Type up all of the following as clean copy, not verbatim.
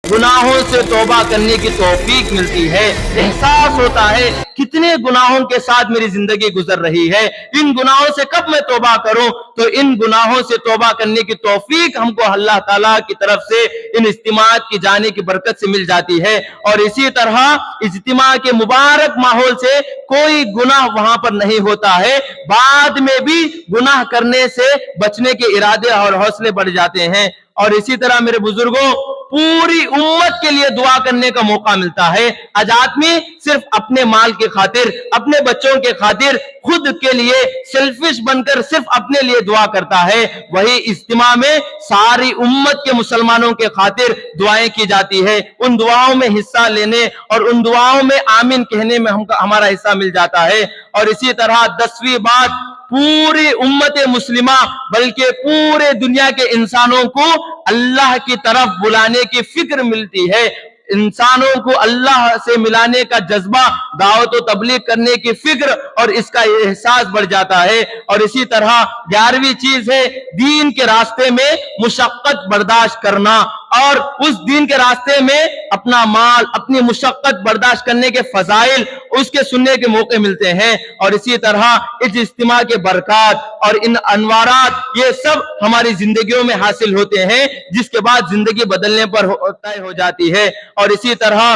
गुनाहों से तौबा करने की तौफीक मिलती है। एहसास होता है कितने गुनाहों के साथ मेरी जिंदगी गुजर रही है, इन गुनाहों से कब मैं तौबा करूं। तो इन गुनाहों से तौबा करने की तौफीक हमको अल्लाह ताला की तरफ से इन इज्तिमात की जाने की बरकत से मिल जाती है। और इसी तरह इज्तिमा के मुबारक माहौल से कोई गुनाह वहां पर नहीं होता है, बाद में भी गुनाह करने से बचने के इरादे और हौसले बढ़ जाते हैं। और इसी तरह मेरे बुजुर्गों, पूरी उम्मत के लिए दुआ करने का मौका मिलता है। आज आदमी सिर्फ अपने माल के खातिर, अपने बच्चों के खातिर, खुद के लिए सेल्फिश बनकर सिर्फ अपने लिए दुआ करता है। वही इज्तिमा में सारी उम्मत के मुसलमानों के खातिर दुआएं की जाती है। उन दुआओं में हिस्सा लेने और उन दुआओं में आमीन कहने में हमारा हिस्सा मिल जाता है। और इसी तरह 10वीं बात, पूरी उम्मत मुस्लिमा बल्कि पूरे दुनिया के इंसानों को अल्लाह की तरफ बुलाने की फिक्र मिलती है। इंसानों को अल्लाह से मिलाने का जज्बा, दावत और तबलीग करने की फिक्र और इसका एहसास बढ़ जाता है। और इसी तरह 11वीं चीज है दीन के रास्ते में मुशक्कत बर्दाश्त करना, और उस दीन के रास्ते में अपना माल, अपनी मुशक्कत बर्दाश्त करने के फजाइल उसके सुनने के मौके मिलते हैं। और इसी तरह इस इज्तिमा के बरकत और इन अनवारात ये सब हमारी जिंदगियों में हासिल होते हैं, जिसके बाद जिंदगी बदलने पर तय हो जाती है। और इसी तरह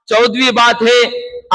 14वीं बात है,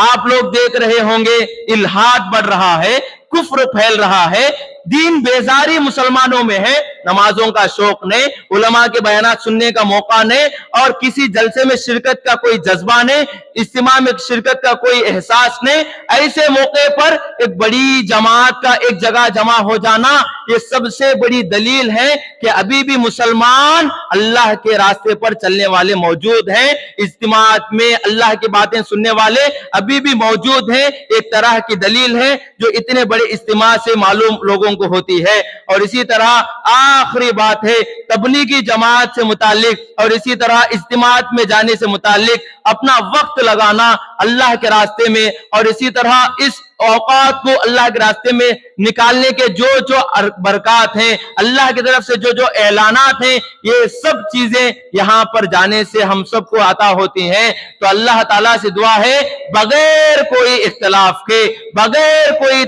आप लोग देख रहे होंगे इल्हाद बढ़ रहा है, कुफ्र फैल रहा है, दीन बेजारी मुसलमानों में है, नमाजों का शौक नहीं, उलमा के बयानात सुनने का मौका नहीं, और किसी जलसे में शिरकत का कोई जज्बा नहीं, इज्तिमा में शिरकत का कोई एहसास नहीं। ऐसे मौके पर एक बड़ी जमात का एक जगह जमा हो जाना ये सबसे बड़ी दलील है कि अभी भी मुसलमान अल्लाह के रास्ते पर चलने वाले मौजूद हैं, इज्तिमात में अल्लाह की बातें सुनने वाले अभी भी मौजूद हैं। एक तरह की दलील है जो इतने बड़े इज्तिमा से मालूम लोगों को होती है। और इसी तरह आखिरी बात है तबलीगी जमात से मुतालिक और इसी तरह इज्तिमात में जाने से मुतालिक अपना वक्त लगाना अल्लाह के रास्ते में, और इसी तरह इस औकात को अल्लाह के रास्ते में निकालने के जो जो बरकत हैं, अल्लाह की तरफ से जो जो ऐलानात हैं, ये सब चीजें यहां पर जाने से हम सबको अता होती हैं। तो अल्लाह ताला से दुआ है बगैर कोई इख्तिलाफ के, बगैर कोई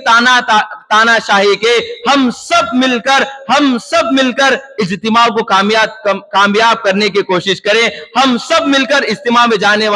तानाशाही के हम सब मिलकर इज्तिमा को कामयाब करने की कोशिश करें। हम सब मिलकर इज्तिमा में जाने वाले